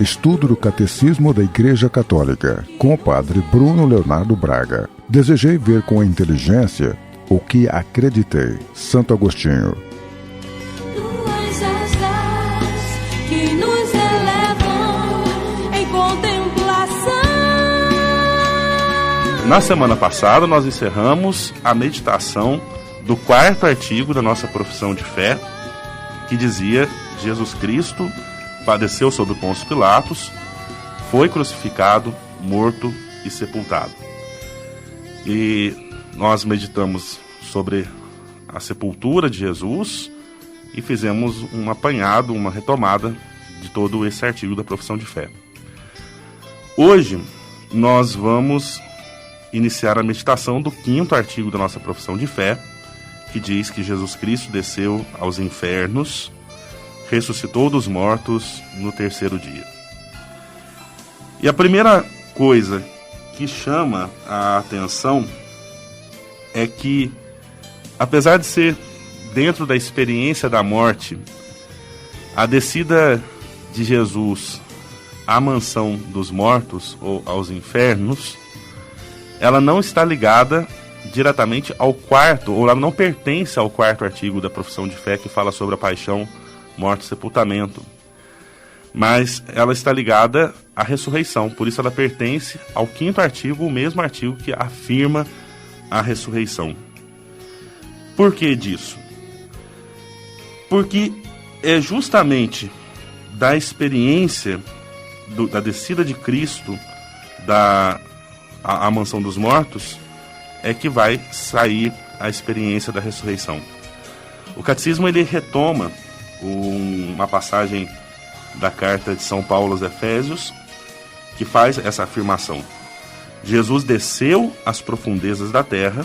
Estudo do Catecismo da Igreja Católica, com o Padre Bruno Leonardo Braga. Desejei ver com a inteligência o que acreditei. Santo Agostinho. Tuas asas que nos elevam em contemplação. Na semana passada, nós encerramos a meditação do 4º artigo da nossa profissão de fé, que dizia: Jesus Cristo padeceu sob Pôncio Pilatos, foi crucificado, morto e sepultado. E nós meditamos sobre a sepultura de Jesus e fizemos um apanhado, uma retomada de todo esse artigo da profissão de fé. Hoje nós vamos iniciar a meditação do 5º artigo da nossa profissão de fé, que diz que Jesus Cristo desceu aos infernos, ressuscitou dos mortos no 3º dia. E a primeira coisa que chama a atenção é que, apesar de ser dentro da experiência da morte, a descida de Jesus à mansão dos mortos, ou aos infernos, ela não está ligada diretamente ao 4º, ou ela não pertence ao 4º artigo da profissão de fé, que fala sobre a paixão, morte e sepultamento. Mas ela está ligada à ressurreição, por isso ela pertence ao 5º artigo, o mesmo artigo que afirma a ressurreição. Por que disso? Porque é justamente da experiência da descida de Cristo à mansão dos mortos é que vai sair a experiência da ressurreição. O catecismo ele retoma uma passagem da carta de São Paulo aos Efésios, que faz essa afirmação: Jesus desceu às profundezas da terra,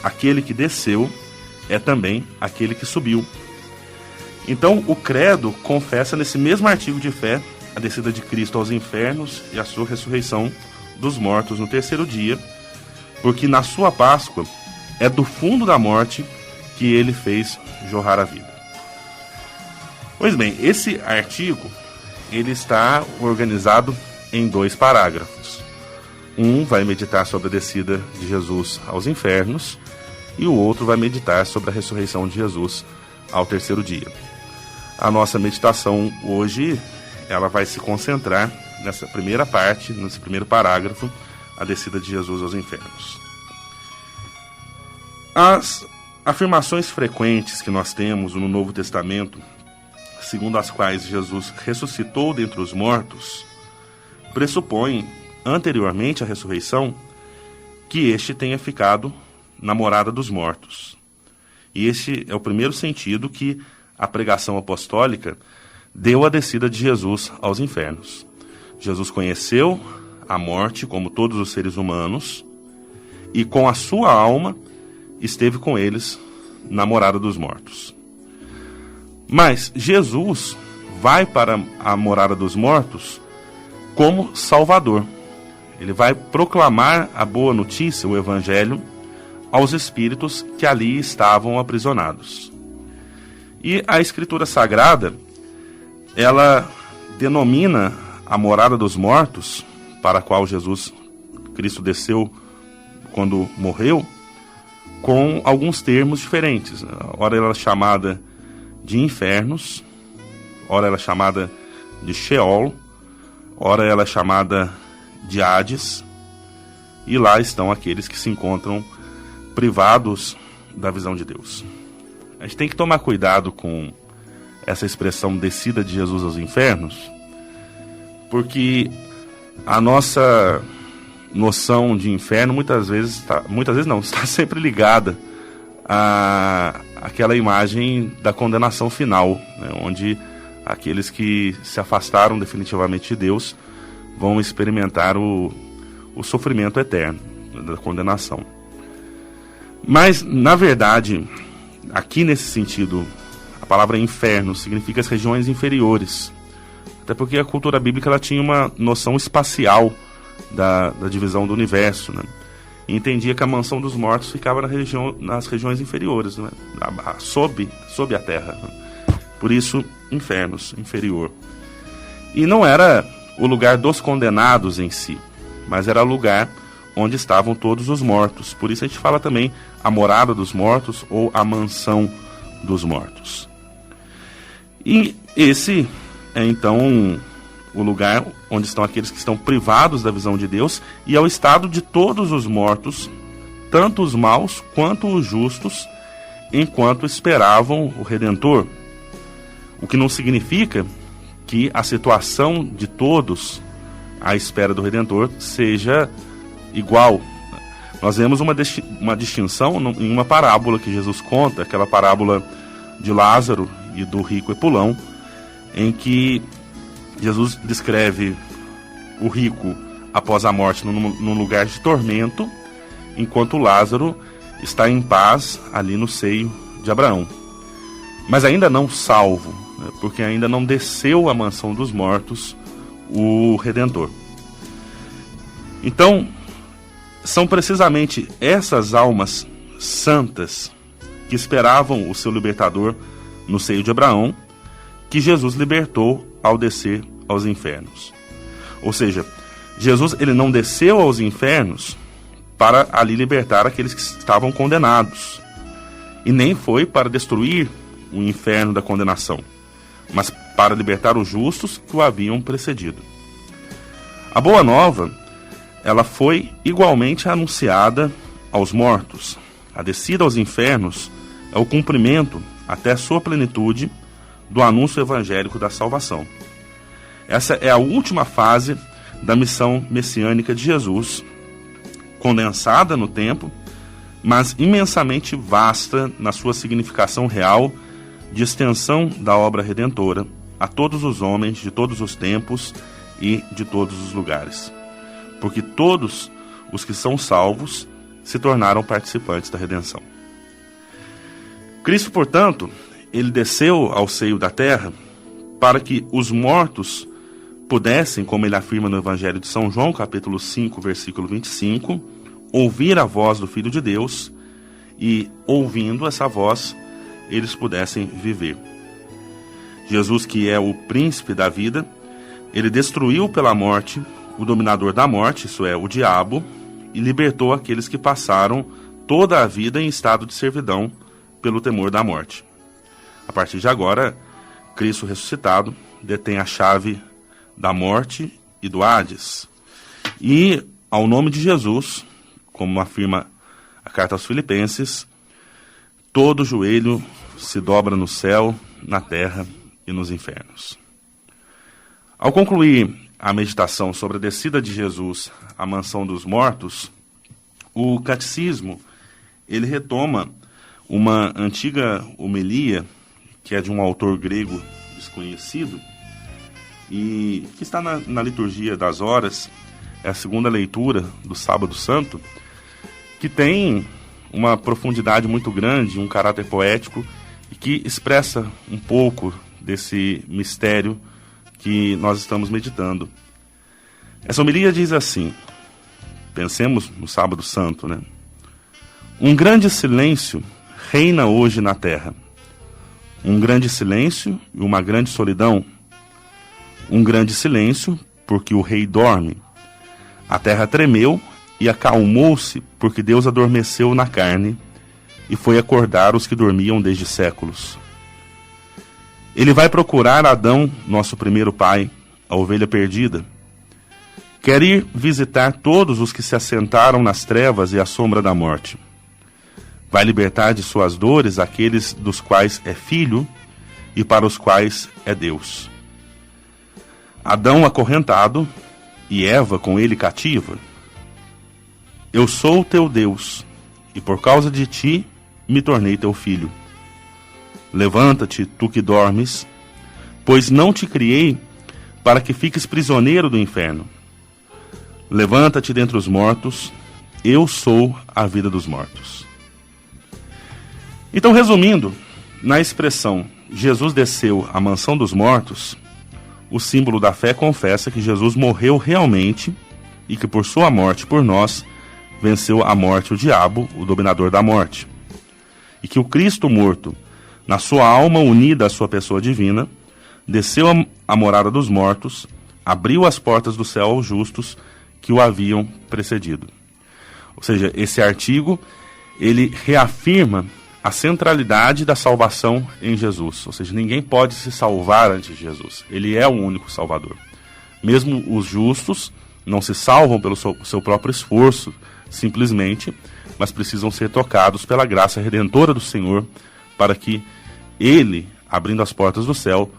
aquele que desceu é também aquele que subiu. Então o credo confessa nesse mesmo artigo de fé a descida de Cristo aos infernos e a sua ressurreição dos mortos no 3º dia, porque na sua Páscoa é do fundo da morte que ele fez jorrar a vida. Pois bem, esse artigo ele está organizado em 2 parágrafos. Um vai meditar sobre a descida de Jesus aos infernos e o outro vai meditar sobre a ressurreição de Jesus ao 3º dia. A nossa meditação hoje ela vai se concentrar nessa primeira parte, nesse primeiro parágrafo, a descida de Jesus aos infernos. As afirmações frequentes que nós temos no Novo Testamento, segundo as quais Jesus ressuscitou dentre os mortos, pressupõem, anteriormente à ressurreição, que este tenha ficado na morada dos mortos. E este é o primeiro sentido que a pregação apostólica deu à descida de Jesus aos infernos. Jesus conheceu a morte como todos os seres humanos e com a sua alma esteve com eles na morada dos mortos. Mas Jesus vai para a morada dos mortos como Salvador. Ele vai proclamar a boa notícia, o Evangelho, aos espíritos que ali estavam aprisionados. E a Escritura Sagrada, ela denomina a morada dos mortos, para a qual Jesus Cristo desceu quando morreu, com alguns termos diferentes. Ora ela é chamada de infernos, ora ela é chamada de Sheol, ora ela é chamada de Hades, e lá estão aqueles que se encontram privados da visão de Deus. A gente tem que tomar cuidado com essa expressão descida de Jesus aos infernos, porque a nossa noção de inferno muitas vezes está sempre ligada àquela imagem da condenação final, né, onde aqueles que se afastaram definitivamente de Deus vão experimentar o sofrimento eterno da condenação. Mas, na verdade, aqui nesse sentido, a palavra inferno significa as regiões inferiores, até porque a cultura bíblica ela tinha uma noção espacial da divisão do universo, né? E entendia que a mansão dos mortos ficava nas regiões inferiores, né? sob a terra. Por isso, infernos, inferior. E não era o lugar dos condenados em si, mas era o lugar onde estavam todos os mortos. Por isso a gente fala também a morada dos mortos ou a mansão dos mortos. E esse é então o lugar onde estão aqueles que estão privados da visão de Deus, e é o estado de todos os mortos, tanto os maus quanto os justos, enquanto esperavam o Redentor. O que não significa que a situação de todos à espera do Redentor seja igual. Nós vemos uma distinção em uma parábola que Jesus conta, aquela parábola de Lázaro e do rico Epulão, em que Jesus descreve o rico após a morte num lugar de tormento, enquanto Lázaro está em paz ali no seio de Abraão. Mas ainda não salvo, né, porque ainda não desceu à mansão dos mortos o Redentor. Então, são precisamente essas almas santas que esperavam o seu libertador no seio de Abraão que Jesus libertou ao descer aos infernos. Ou seja, Jesus ele não desceu aos infernos para ali libertar aqueles que estavam condenados, e nem foi para destruir o inferno da condenação, mas para libertar os justos que o haviam precedido. A boa nova, ela foi igualmente anunciada aos mortos. A descida aos infernos é o cumprimento, até sua plenitude, do anúncio evangélico da salvação. Essa é a última fase da missão messiânica de Jesus, condensada no tempo, mas imensamente vasta na sua significação real de extensão da obra redentora a todos os homens de todos os tempos e de todos os lugares. Porque todos os que são salvos se tornaram participantes da redenção. Cristo, portanto, ele desceu ao seio da terra para que os mortos pudessem, como ele afirma no Evangelho de São João, capítulo 5, versículo 25, ouvir a voz do Filho de Deus e, ouvindo essa voz, eles pudessem viver. Jesus, que é o príncipe da vida, ele destruiu pela morte o dominador da morte, isso é, o diabo, e libertou aqueles que passaram toda a vida em estado de servidão pelo temor da morte. A partir de agora, Cristo ressuscitado detém a chave da morte e do Hades. E, ao nome de Jesus, como afirma a carta aos Filipenses, todo joelho se dobra no céu, na terra e nos infernos. Ao concluir a meditação sobre a descida de Jesus à mansão dos mortos, o catecismo ele retoma uma antiga homilia, que é de um autor grego desconhecido, e que está na liturgia das horas, é a segunda leitura do Sábado Santo, que tem uma profundidade muito grande, um caráter poético, e que expressa um pouco desse mistério que nós estamos meditando. Essa homilia diz assim, pensemos no Sábado Santo, né? Um grande silêncio reina hoje na terra. Um grande silêncio e uma grande solidão. Um grande silêncio, porque o rei dorme. A terra tremeu e acalmou-se, porque Deus adormeceu na carne e foi acordar os que dormiam desde séculos. Ele vai procurar Adão, nosso primeiro pai, a ovelha perdida. Quer ir visitar todos os que se assentaram nas trevas e à sombra da morte. Vai libertar de suas dores aqueles dos quais é filho e para os quais é Deus. Adão acorrentado e Eva com ele cativa. Eu sou teu Deus e por causa de ti me tornei teu filho. Levanta-te, tu que dormes, pois não te criei para que fiques prisioneiro do inferno. Levanta-te dentre os mortos, eu sou a vida dos mortos. Então, resumindo, na expressão Jesus desceu à mansão dos mortos, o símbolo da fé confessa que Jesus morreu realmente e que por sua morte por nós venceu a morte o diabo, o dominador da morte. E que o Cristo morto, na sua alma unida à sua pessoa divina, desceu à morada dos mortos, abriu as portas do céu aos justos que o haviam precedido. Ou seja, esse artigo, ele reafirma a centralidade da salvação em Jesus. Ou seja, ninguém pode se salvar antes de Jesus. Ele é o único Salvador. Mesmo os justos não se salvam pelo seu próprio esforço, simplesmente, mas precisam ser tocados pela graça redentora do Senhor, para que Ele, abrindo as portas do céu,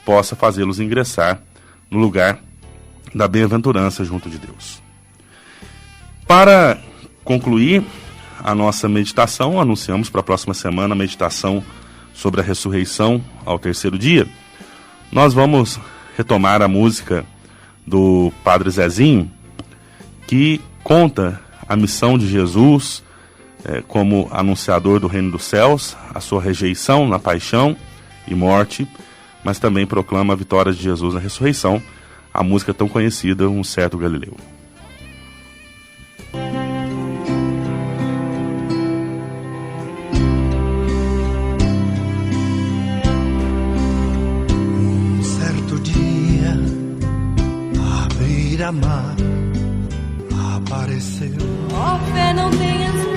possa fazê-los ingressar no lugar da bem-aventurança junto de Deus. Para concluir a nossa meditação, anunciamos para a próxima semana a meditação sobre a ressurreição ao terceiro dia. Nós vamos retomar a música do Padre Zezinho, que conta a missão de Jesus como anunciador do reino dos céus, a sua rejeição na paixão e morte, mas também proclama a vitória de Jesus na ressurreição, a música tão conhecida, Um Certo Galileu. Um certo dia, a beira-mar apareceu. Ó fé, não tenhas